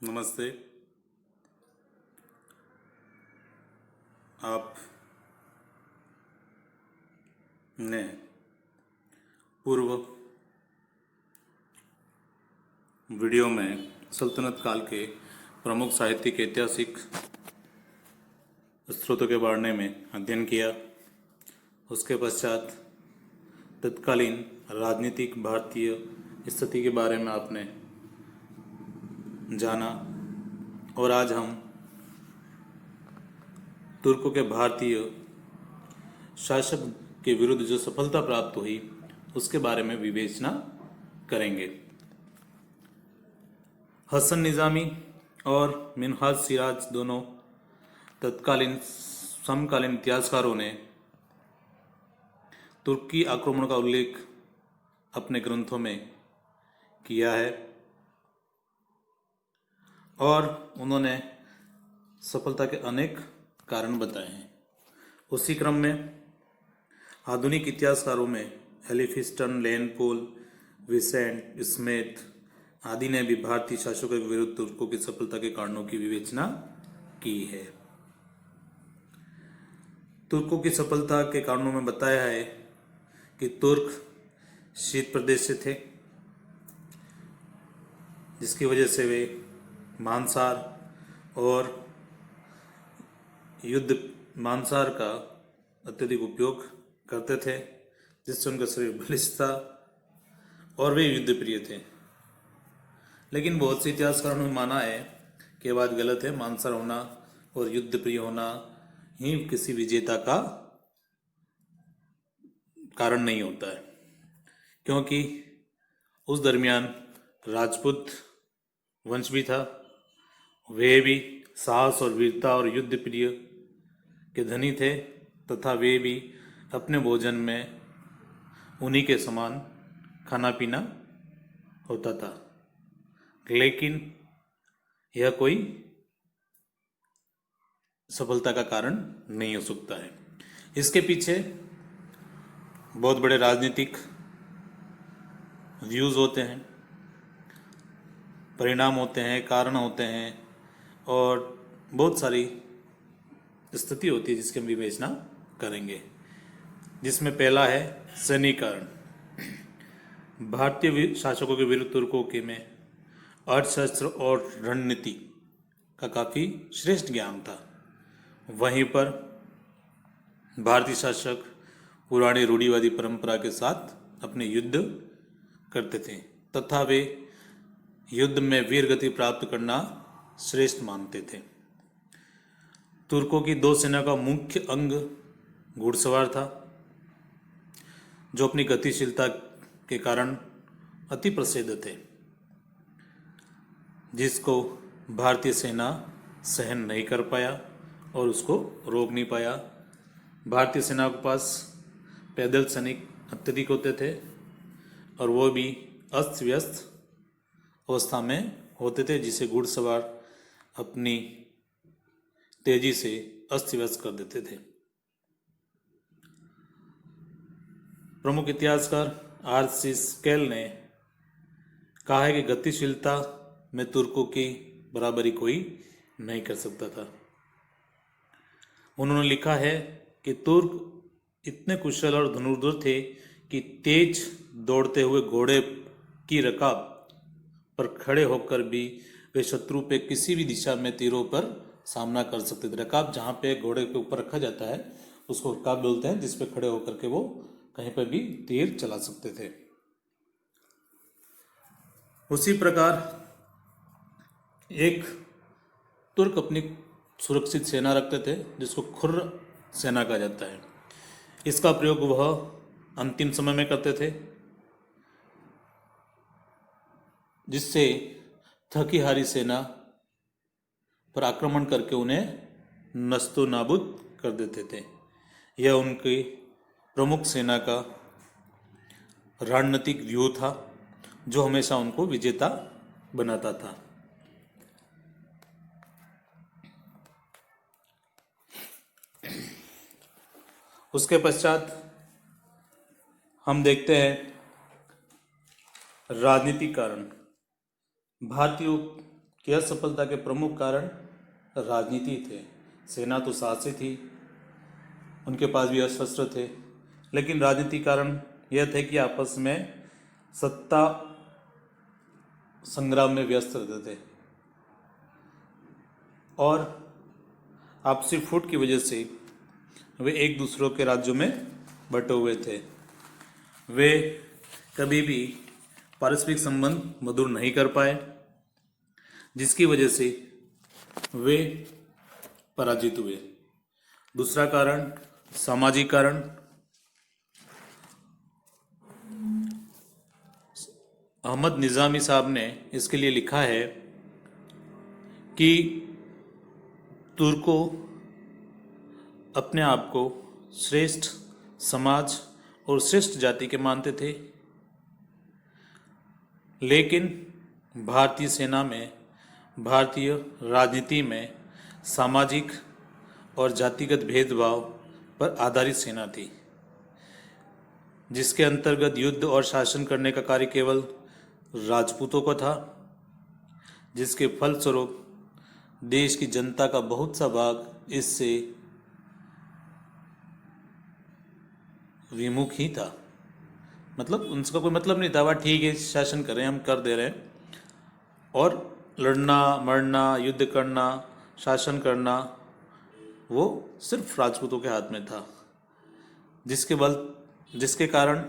नमस्ते। आप ने पूर्व वीडियो में सल्तनत काल के प्रमुख साहित्यिक ऐतिहासिक स्रोतों के बारे में अध्ययन किया। उसके पश्चात तत्कालीन राजनीतिक भारतीय स्थिति के बारे में आपने जाना और आज हम तुर्कों के भारतीय शासक के विरुद्ध जो सफलता प्राप्त हुई उसके बारे में विवेचना करेंगे। हसन निज़ामी और मिन्हाज सिराज दोनों तत्कालीन समकालीन इतिहासकारों ने तुर्की आक्रमण का उल्लेख अपने ग्रंथों में किया है और उन्होंने सफलता के अनेक कारण बताए हैं। उसी क्रम में आधुनिक इतिहासकारों में एलिफिस्टन, लेनपोल, विसेंट, स्मिथ आदि ने भी भारतीय शासकों के विरुद्ध तुर्कों की सफलता के कारणों की विवेचना की है। तुर्कों की सफलता के कारणों में बताया है कि तुर्क शीत प्रदेश से थे, जिसकी वजह से वे मांसाहार और मांसाहार का अत्यधिक उपयोग करते थे, जिससे उनका शरीर बलिष्ठ था और वे युद्ध प्रिय थे। लेकिन बहुत से इतिहासकारों ने माना है कि यह बात गलत है। मांसाहार होना और युद्ध प्रिय होना ही किसी विजेता का कारण नहीं होता है, क्योंकि उस दरमियान राजपूत वंश भी था। वे भी साहस और वीरता और युद्ध प्रिय के धनी थे तथा वे भी अपने भोजन में उन्हीं के समान खाना पीना होता था। लेकिन यह कोई सफलता का कारण नहीं हो सकता है। इसके पीछे बहुत बड़े राजनीतिक व्यूज होते हैं, परिणाम होते हैं, कारण होते हैं और बहुत सारी स्थिति होती है जिसकी हम विवेचना करेंगे, जिसमें पहला है सैनिकरण। भारतीय शासकों के विरुद्ध तुर्कों के में अर्थशास्त्र और रणनीति का काफ़ी श्रेष्ठ ज्ञान था। वहीं पर भारतीय शासक पुरानी रूढ़िवादी परंपरा के साथ अपने युद्ध करते थे तथा वे युद्ध में वीर गति प्राप्त करना श्रेष्ठ मानते थे। तुर्कों की दो सेना का मुख्य अंग घुड़सवार था, जो अपनी गतिशीलता के कारण अति प्रसिद्ध थे, जिसको भारतीय सेना सहन नहीं कर पाया और उसको रोक नहीं पाया। भारतीय सेना के पास पैदल सैनिक अत्यधिक होते थे और वो भी अस्त व्यस्त अवस्था में होते थे, जिसे घुड़सवार अपनी तेजी से अस्त व्यस्त कर देते थे। प्रमुख इतिहासकार आर.सी. स्केल ने कहा है कि गतिशीलता में तुर्कों की बराबरी कोई नहीं कर सकता था। उन्होंने लिखा है कि तुर्क इतने कुशल और धनुर्धर थे कि तेज दौड़ते हुए घोड़े की रकाब पर खड़े होकर भी वे शत्रु पे किसी भी दिशा में तीरों पर सामना कर सकते थे। रकाब जहाँ पे घोड़े के ऊपर रखा जाता है उसको रकाब बोलते हैं, जिस पे खड़े होकर के वो कहीं पर भी तीर चला सकते थे। उसी प्रकार एक तुर्क अपनी सुरक्षित सेना रखते थे, जिसको खुर्र सेना कहा जाता है। इसका प्रयोग वह अंतिम समय में करते थे, जिससे थकी हारी सेना पर आक्रमण करके उन्हें नस्तो नाबूद कर देते थे। यह उनकी प्रमुख सेना का रणनीतिक व्यूह था, जो हमेशा उनको विजेता बनाता था। उसके पश्चात हम देखते हैं राजनीतिक कारण। भारतीयों कि असफलता के प्रमुख कारण राजनीति थे। सेना तो साहसी थी, उनके पास भी अस्त्र थे, लेकिन राजनीति कारण यह थे कि आपस में सत्ता संग्राम में व्यस्त रहते थे और आपसी फूट की वजह से वे एक दूसरों के राज्यों में बटे हुए थे। वे कभी भी पारस्परिक संबंध मधुर नहीं कर पाए, जिसकी वजह से वे पराजित हुए। दूसरा कारण सामाजिक कारण। अहमद निज़ामी साहब ने इसके लिए लिखा है कि तुर्कों अपने आप को श्रेष्ठ समाज और श्रेष्ठ जाति के मानते थे, लेकिन भारतीय सेना में, भारतीय राजनीति में सामाजिक और जातिगत भेदभाव पर आधारित सेना थी, जिसके अंतर्गत युद्ध और शासन करने का कार्य केवल राजपूतों को था, जिसके फलस्वरूप देश की जनता का बहुत सा भाग इससे विमुख ही था। मतलब उनका कोई मतलब नहीं था, वह ठीक है शासन कर रहे हैं, हम कर दे रहे हैं, और लड़ना मरना, युद्ध करना, शासन करना वो सिर्फ राजपूतों के हाथ में था, जिसके कारण